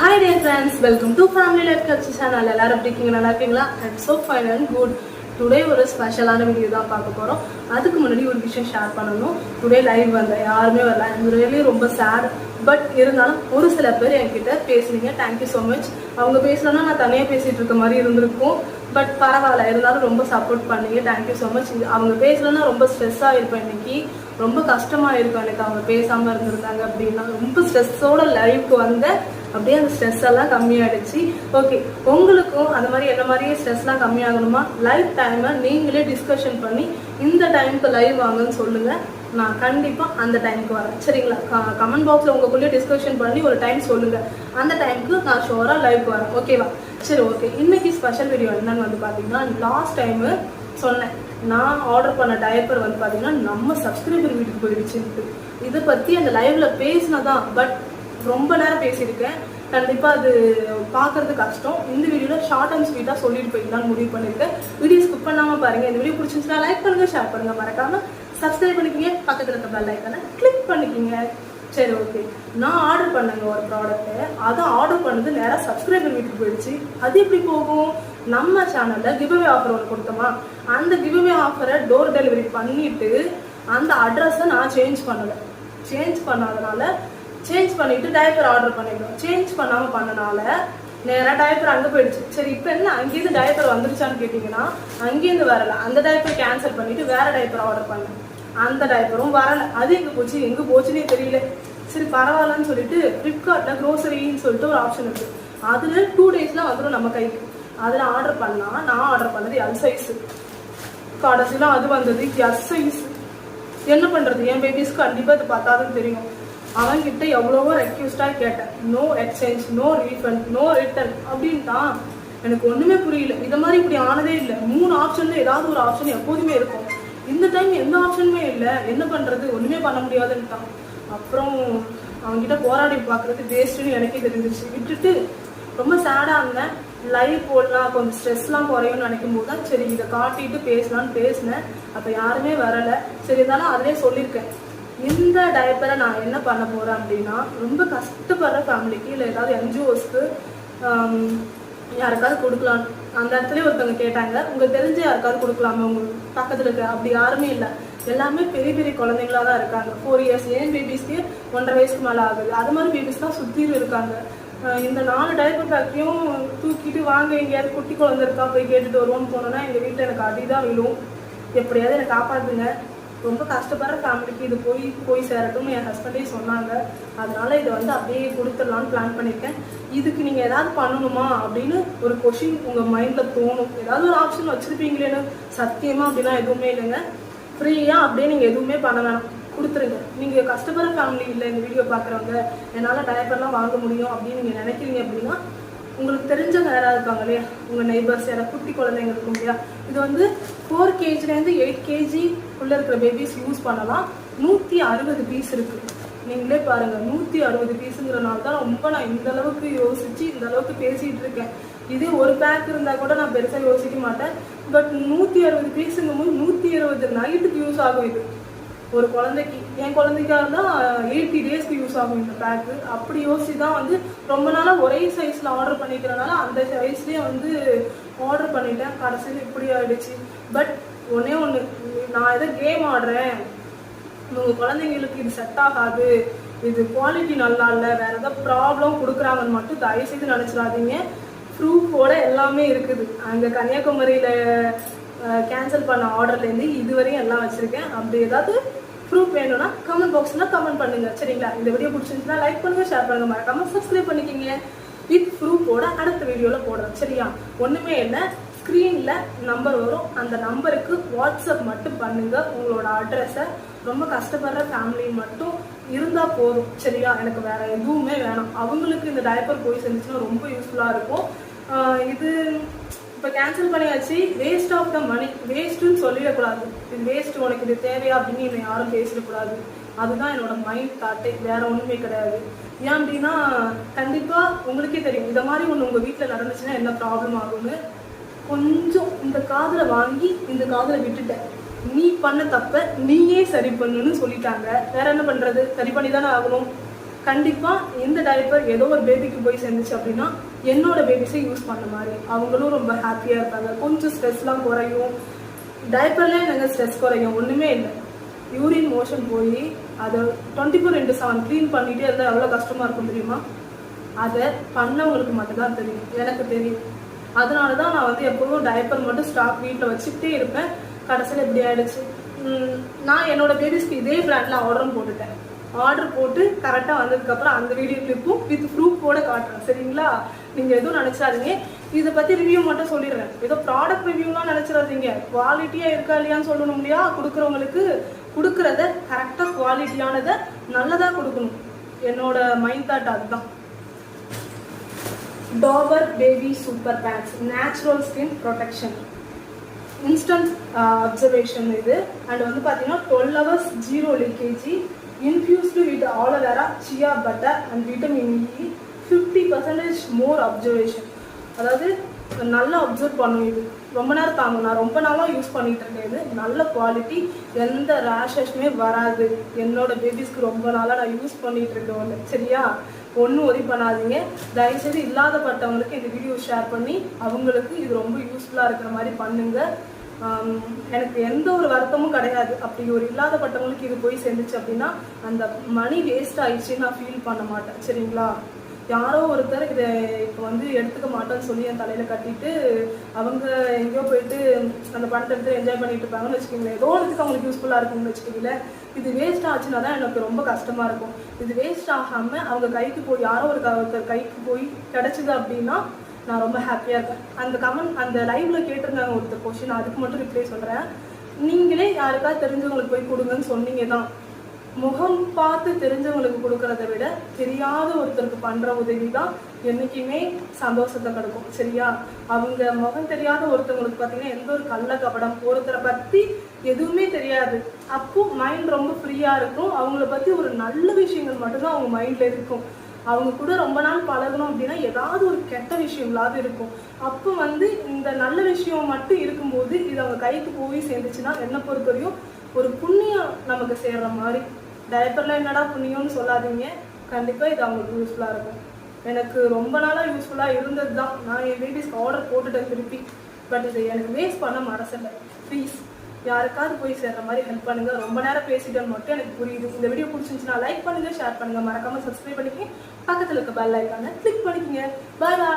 Hi dear friends, welcome to Family Life Culture channel. எல்லாரும் எப்படி இருக்கீங்க? நல்லா இருக்கீங்களா? I'm so fine and good. Today ஒரு ஸ்பெஷலான வீடியோ தான் பார்க்க போகிறோம். அதுக்கு முன்னாடி ஒரு விஷயம் ஷேர் பண்ணணும். டுடே லைவ் வந்தேன், யாருமே வரல. எனக்கு ரியலி ரொம்ப சேட். பட் இருந்தாலும் ஒரு சில பேர் என்கிட்ட பேசுனீங்க. Thank you so much. அவங்க பேசலன்னா நான் தனியாக பேசிகிட்டு இருக்க மாதிரி இருந்திருக்கும். பட் பரவாயில்ல, இருந்தாலும் ரொம்ப சப்போர்ட் பண்ணீங்க. Thank you so much. அவங்க பேசலன்னா ரொம்ப ஸ்ட்ரெஸ்ஸாக இருப்பேன் இன்னைக்கு. ரொம்ப கஷ்டமாக இருக்கும் எனக்கு அவங்க பேசாமல் இருந்திருந்தாங்க அப்படின்னா. ரொம்ப ஸ்ட்ரெஸ்ஸோட லைவ்க்கு வந்தேன். அப்படியே அந்த ஸ்ட்ரெஸ் எல்லாம் கம்மியாயிடுச்சு. ஓகே, உங்களுக்கும் அந்த மாதிரி என்ன மாதிரியே ஸ்ட்ரெஸ்லாம் கம்மியாகணுமா? லைவ் டைமை நீங்களே டிஸ்கஷன் பண்ணி இந்த டைமுக்கு லைவ் வாங்கன்னு சொல்லுங்கள். நான் கண்டிப்பாக அந்த டைமுக்கு வரேன், சரிங்களா? கமெண்ட் பாக்ஸில் உங்களுக்குள்ளேயே டிஸ்கஷன் பண்ணி ஒரு டைம் சொல்லுங்கள். அந்த டைமுக்கு நான் ஷோராக லைவ்க்கு வரேன், ஓகேவா? சரி, ஓகே. இன்னைக்கு ஸ்பெஷல் வீடியோ என்னன்னு வந்து பார்த்தீங்கன்னா, லாஸ்ட் டைமு சொன்னேன், நான் ஆர்டர் பண்ண டயப்பர் வந்து பார்த்தீங்கன்னா நம்ம சப்ஸ்கிரைபர் வீட்டுக்கு போயிடுச்சுன்ட்டு. இதை பற்றி அந்த லைவ்ல பேசினதான், பட் ரொம்ப நேரம் பேசியிருக்கேன். கண்டிப்பாக அது பார்க்கறது கஷ்டம். இந்த வீடியோவில் ஷார்ட் அண்ட் ஸ்வீட்டாக சொல்லிட்டு போய்க்கலாம்னு முடிவு பண்ணியிருக்கேன். வீடியோ ஸ்கிப் பண்ணாமல் பாருங்கள். இந்த வீடியோ பிடிச்சிருந்துச்சுன்னா லைக் பண்ணுங்கள், ஷேர் பண்ணுங்கள், மறக்காமல் சப்ஸ்கிரைப் பண்ணிக்கிங்க, பக்கத்தில் இருக்க பெல் ஐக்கானை கிளிக் பண்ணிக்கிங்க. சரி, ஓகே. நான் ஆர்டர் பண்ணேங்க ஒரு ப்ராடக்ட்டு. அதை ஆர்டர் பண்ணது நேராக சப்ஸ்கிரைபர் வீட்டுக்கு போயிடுச்சு. அது எப்படி போகும்? நம்ம சேனலில் கிவ்அவே ஆஃபர் ஒன்று கொடுத்தோமா, அந்த கிவ்அவே ஆஃபரை டோர் டெலிவரி பண்ணிவிட்டு அந்த அட்ரஸை நான் சேஞ்ச் பண்ணலை. சேஞ்ச் பண்ணாதனால சேஞ்ச் பண்ணிட்டு டயப்பர் ஆர்டர் பண்ணிடுவோம். சேஞ்ச் பண்ணாமல் பண்ணனால நேராக டயப்பர் அங்கே போயிடுச்சு. சரி, இப்போ என்ன அங்கேயிருந்து டயப்பர் வந்துருச்சான்னு கேட்டிங்கன்னா, அங்கேருந்து வரலை. அந்த டயப்பர் கேன்சல் பண்ணிவிட்டு வேறு டயப்பர் ஆர்டர் பண்ணேன். அந்த டயப்பரும் வரலை. அது எங்கே போச்சுன்னே தெரியல. சரி, பரவாயில்லன்னு சொல்லிட்டு ஃப்ளிப்கார்ட்டில் க்ரோசரின்னு சொல்லிட்டு ஒரு ஆப்ஷன் இருக்குது. அதில் 2 டேஸில் வந்துடும் நம்ம கைக்கு. அதில் ஆர்டர் பண்ணால் நான் ஆர்டர் பண்ணது எல் சைஸு. கடைசியில் அது வந்தது எஸ் சைஸு. என்ன பண்ணுறது? என் பேபிஸ்க்கு கண்டிப்பாக இது பார்த்தாதுன்னு தெரியும். அவங்கிட்ட எவ்வளவோ ரெக்யூஸ்டாக கேட்டேன். No exchange, no refund, no return அப்படின்ட்டான். எனக்கு ஒன்றுமே புரியல. இதை மாதிரி இப்படி ஆனதே இல்லை. 3 ஆப்ஷனில் ஏதாவது ஒரு ஆப்ஷன் எப்போதுமே இருக்கும். இந்த டைம் எந்த ஆப்ஷனுமே இல்லை. என்ன பண்ணுறது? ஒன்றுமே பண்ண முடியாதுன்ட்டான். அப்புறம் அவங்ககிட்ட போராடி பார்க்குறது வேஸ்ட்டுன்னு எனக்கே தெரிஞ்சிச்சு. விட்டுட்டு ரொம்ப சேடாக இருந்தேன். லைவ் போடலாம், கொஞ்சம் ஸ்ட்ரெஸ்லாம் குறையும்னு நினைக்கும் போது தான் சரி இதை காட்டிட்டு பேசலான்னு பேசினேன். அப்போ யாருமே வரலை. சரி, இருந்தாலும் அதிலே சொல்லியிருக்கேன், இந்த டயப்பரை நான் என்ன பண்ண போகிறேன் அப்படின்னா, ரொம்ப கஷ்டப்படுற ஃபேமிலிக்கு இல்லை ஏதாவது என்ஜிஓஸ்க்கு யாருக்காவது கொடுக்கலான்னு. அந்த இடத்துல ஒருத்தவங்க கேட்டாங்க, உங்களுக்கு தெரிஞ்ச யாருக்காவது கொடுக்கலாமா உங்களுக்கு பக்கத்தில் இருக்க? அப்படி யாருமே இல்லை. எல்லாமே பெரிய பெரிய குழந்தைங்களாக தான் இருக்காங்க. 4 இயர்ஸ், ஏன் பேபிஸ்க்கு 1.5 வயசுக்கு மேலே ஆகுது. அது மாதிரி பேபிஸ் தான் சுற்றியும் இருக்காங்க. இந்த 4 டயப்பர் பேக்கையும் தூக்கிட்டு வாங்க, எங்கேயாவது குட்டி குழந்தை இருக்கா போய் கேட்டுட்டு வருவோம்னு போனோன்னா எங்கள் வீட்டில் எனக்கு அடிதான் விழும். எப்படியாவது என்னை காப்பாற்றுங்க. ரொம்ப கஷ்டப்படுற ஃபேமிலிக்கு இது போய் சேரட்டும்னு என் ஹஸ்பண்டே சொன்னாங்க. அதனால இதை வந்து அப்படியே கொடுத்துடலான்னு பிளான் பண்ணியிருக்கேன். இதுக்கு நீங்கள் ஏதாவது பண்ணணுமா அப்படின்னு ஒரு கொஷின் உங்கள் மைண்டில் தோணும். ஏதாவது ஒரு ஆப்ஷன் வச்சுருப்பீங்களேன்னு. சத்தியமாக அப்படின்னா எதுவுமே இல்லைங்க. ஃப்ரீயாக அப்படியே நீங்கள் எதுவுமே பண்ண வேணாம், கொடுத்துருங்க. நீங்கள் கஷ்டப்படுற ஃபேமிலி இல்லை இந்த வீடியோ பார்க்குறவங்க, என்னால் டயப்பர்லாம் வாங்க முடியும் அப்படின்னு நீங்கள் நினைக்கிறீங்க அப்படின்னா, உங்களுக்கு தெரிஞ்சவங்க யாராவது இருப்பாங்க இல்லையா, உங்கள் நெய்பர்ஸ் யாராவது குட்டி குழந்தைங்க இருக்கும் இல்லையா, இது வந்து 4 kgலேருந்து 8 kg உள்ளே இருக்கிற பேபிஸ் யூஸ் பண்ணலாம். 160 பீஸ் இருக்குது. நீங்களே பாருங்கள், 160 பீஸுங்கிறனால தான் ரொம்ப நான் இந்த அளவுக்கு யோசித்து இந்த அளவுக்கு பேசிகிட்டு இருக்கேன். இதே ஒரு பேக் இருந்தால் கூட நான் பெருசாக யோசிக்க மாட்டேன். பட் 160 பீஸுங்கும் போது 120 நைட்டுக்கு யூஸ் ஆகும். இது ஒரு குழந்தைக்கு, என் குழந்தைக்காக இருந்தால் 80 டேஸ்க்கு யூஸ் ஆகும் இந்த பேக்கு. அப்படி யோசிச்சு தான் வந்து ரொம்ப நாளாக ஒரே சைஸில் ஆர்டர் பண்ணிக்கிறனால அந்த சைஸ்லேயே வந்து ஆர்டர் பண்ணிட்டேன். கடைசியில் இப்படி ஆகிடுச்சு. பட் ஒன்றே ஒன்று, நான் எதோ கேம் ஆடுறேன், உங்கள் குழந்தைங்களுக்கு இது செட் ஆகாது, இது குவாலிட்டி நல்லா இல்லை, வேறு ஏதாவது ப்ராப்ளம் கொடுக்குறாங்கன்னு மட்டும் தயவுசெய்து நினச்சிடாதீங்க. ப்ரூஃபோட எல்லாமே இருக்குது. அங்கே கன்னியாகுமரியில் கேன்சல் பண்ண ஆர்டர்லேருந்து இதுவரையும் எல்லாம் வச்சுருக்கேன். அப்படி ஏதாவது ப்ரூஃப் வேணும்னா கமெண்ட் பாக்ஸில் கமெண்ட் பண்ணுங்கள், சரிங்களா? இந்த வீடியோ பிடிச்சிருந்துச்சுன்னா லைக் பண்ணுங்கள், ஷேர் பண்ணுங்கள், மறக்காமல் சப்ஸ்கிரைப் பண்ணிக்கிங்க. வித் ப்ரூஃபோட அடுத்த வீடியோவில் போடுறேன், சரியா? ஒன்றுமே இல்லை, ஸ்க்ரீனில் நம்பர் வரும். அந்த நம்பருக்கு வாட்ஸ்அப் மட்டும் பண்ணுங்கள் உங்களோட அட்ரஸை. ரொம்ப கஷ்டப்படுற ஃபேமிலி மட்டும் இருந்தால் போதும், சரியா? எனக்கு வேறு எதுவுமே வேணாம். அவங்களுக்கு இந்த டயப்பர் போய் செஞ்சுச்சுன்னா ரொம்ப யூஸ்ஃபுல்லாக இருக்கும். இது இப்போ கேன்சல் பண்ணியாச்சு. வேஸ்ட் ஆஃப் த மணி, வேஸ்ட்டுன்னு சொல்லிடக்கூடாது. இது வேஸ்ட், உனக்கு இது தேவையா அப்படின்னு என்னை யாரும் பேசிடக்கூடாது. அதுதான் என்னோட மைண்ட் தாட்டே, வேறு ஒன்றுமே கிடையாது. ஏன் அப்படின்னா, கண்டிப்பாக உங்களுக்கே தெரியும் இதை மாதிரி ஒன்று உங்கள் வீட்டில் நடந்துச்சுன்னா என்ன ப்ராப்ளம் ஆகும்னு. கொஞ்சம் இந்த காதில் வாங்கி இந்த காதில் விட்டுட்டேன். நீ பண்ண தப்ப நீயே சரி பண்ணுன்னு சொல்லிட்டாங்க. வேற என்ன பண்ணுறது? சரி பண்ணி தானே ஆகணும். கண்டிப்பாக இந்த டைப்பர் ஏதோ ஒரு பேபிக்கு போய் சேர்ந்துச்சு அப்படின்னா என்னோட பேபிஸை யூஸ் பண்ண மாதிரி அவங்களும் ரொம்ப ஹாப்பியாக இருப்பாங்க. கொஞ்சம் ஸ்ட்ரெஸ்லாம் குறையும். டைப்பர்லேயே எனக்கு ஸ்ட்ரெஸ் குறையும், ஒன்றுமே இல்லை. யூரின் மோஷன் போய் அதை 24/7 க்ளீன் பண்ணிகிட்டே இருந்தால் எவ்வளோ கஷ்டமாக இருக்கும் தெரியுமா? அதை பண்ணவங்களுக்கு மட்டும்தான் தெரியும், எனக்கு தெரியும். அதனால தான் நான் வந்து எப்போதும் டைப்பர் மட்டும் ஸ்டாக் வீட்டில் வச்சுக்கிட்டே இருப்பேன். கடைசியில் எப்படி ஆயிடுச்சு, நான் என்னோட பேபிஸ்க்கு இதே பிராண்டில் ஆர்டரும் போட்டுட்டேன். ஆர்டர் போட்டு கரெக்டாக வந்ததுக்கப்புறம் அந்த வீடியோ கிளிப்பும் வித் ப்ரூஃபோட காட்டுறேன், சரிங்களா? நீங்கள் எதுவும் நினச்சாதீங்க, இதை பற்றி ரிவ்யூ மட்டும் சொல்லிடுறேன். ஏதோ ப்ராடக்ட் ரிவ்யூலாம் நினச்சிடாதீங்க. குவாலிட்டியாக இருக்கா இல்லையான்னு சொல்லணும் இல்லையா? கொடுக்குறவங்களுக்கு கொடுக்குறத கரெக்டாக குவாலிட்டியானதை நல்லதாக கொடுக்கணும். என்னோட மைண்ட் தாட் அதுதான். Dabur baby super pads natural skin protection instant observation இது. அண்ட் வந்து பார்த்தீங்கன்னா 12 hours 0 leakage, infused with aloe vera, chia butter and vitamin E, 50% more observation. அதாவது நல்லா அப்சர்வ் பண்ணும். இது ரொம்ப நேரம் தாங்கும். நான் ரொம்ப நாளாக யூஸ் பண்ணிட்டு இருக்கேன். இது நல்ல குவாலிட்டி, எந்த ரேஷஸுமே வராது. என்னோட பேபிஸ்க்கு ரொம்ப நாளாக நான் யூஸ் பண்ணிட்டு இருக்கேன் ஒன்று, சரியா? ஒன்றும் ஒரி பண்ணாதீங்க. தயவுசெய்து இல்லாதப்பட்டவங்களுக்கு இந்த வீடியோ ஷேர் பண்ணி அவங்களுக்கு இது ரொம்ப யூஸ்ஃபுல்லாக இருக்கிற மாதிரி பண்ணுங்க. எனக்கு எந்த ஒரு வருத்தமும் கிடையாது. அப்படி ஒரு இல்லாதப்பட்டவங்களுக்கு இது போய் சேர்ந்துச்சு அப்படின்னா அந்த மணி வேஸ்ட் ஆயிடுச்சுன்னு நான் ஃபீல் பண்ண மாட்டேன், சரிங்களா? யாரோ ஒருத்தர் இதை இப்போ வந்து எடுத்துக்க மாட்டேன்னு சொல்லி என் தலையில் கட்டிட்டு அவங்க எங்கேயோ போயிட்டு அந்த பணத்தை எடுத்து என்ஜாய் பண்ணிட்டு இருப்பாங்கன்னு வச்சுக்கோங்களேன். ஏதோ ஒன்றுக்கு அவங்களுக்கு யூஸ்ஃபுல்லாக இருக்கும்னு வச்சுக்கோங்களேன். இது வேஸ்ட் ஆச்சுன்னா தான் எனக்கு ரொம்ப கஷ்டமாக இருக்கும். இது வேஸ்ட் ஆகாமல் அவங்க கைக்கு போய் யாரோ ஒருத்தர் கைக்கு போய் கிடச்சிது அப்படின்னா நான் ரொம்ப ஹாப்பியாக இருக்கேன். அந்த லைவ்ல கேட்டிருந்தாங்க ஒருத்தர் கொஸ்டின், அதுக்கு மட்டும் ரிப்ளை சொல்கிறேன். நீங்களே யாருக்காவது தெரிஞ்சவங்களுக்கு போய் கொடுங்கன்னு சொன்னீங்க தான். முகம் பார்த்து தெரிஞ்சவங்களுக்கு கொடுக்கறத விட தெரியாத ஒருத்தருக்கு பண்ணுற உதவி தான் என்றைக்குமே சந்தோஷத்தை கிடைக்கும், சரியா? அவங்க முகம் தெரியாத ஒருத்தவங்களுக்கு பார்த்தீங்கன்னா எந்த ஒரு கள்ள கபடம், ஒருத்தரை பற்றி எதுவுமே தெரியாது. அப்போ மைண்ட் ரொம்ப ஃப்ரீயாக இருக்கும். அவங்கள பற்றி ஒரு நல்ல விஷயங்கள் மட்டும்தான் அவங்க மைண்டில் இருக்கும். அவங்க கூட ரொம்ப நாள் பழகணும் அப்படின்னா ஏதாவது ஒரு கெட்ட விஷயங்களாவது இருக்கும். அப்போ வந்து இந்த நல்ல விஷயம் மட்டும் இருக்கும்போது இது அவங்க கைக்கு போய் சேர்ந்துச்சுன்னா என்னை பொறுத்தவரையும் ஒரு புண்ணியம் நமக்கு சேர்ற மாதிரி. டைப்பரில் என்னடா புண்ணியம்னு சொல்லாதீங்க, கண்டிப்பாக இது அவங்களுக்கு யூஸ்ஃபுல்லாக இருக்கும். எனக்கு ரொம்ப நாளாக யூஸ்ஃபுல்லாக இருந்தது தான். நான் என் பேபிஸ்க்கு ஆர்டர் போட்டுட்டேன் திருப்பி. பட் இதை எனக்கு வேஸ்ட் பண்ண மனசில்லை. ப்ளீஸ் யாருக்காவது போய் சேர்ற மாதிரி ஹெல்ப் பண்ணுங்கள். ரொம்ப நேரம் பேசிட்டேன்னு மட்டும் எனக்கு புரியுது. இந்த வீடியோ பிடிச்சிருந்துச்சுன்னா லைக் பண்ணுங்கள், ஷேர் பண்ணுங்கள், மறக்காமல் சப்ஸ்கிரைப் பண்ணிக்கங்க. பக்கத்தில் இருக்க பெல் ஐக்கானை கிளிக் பண்ணிக்கங்க. பாய் பாய்.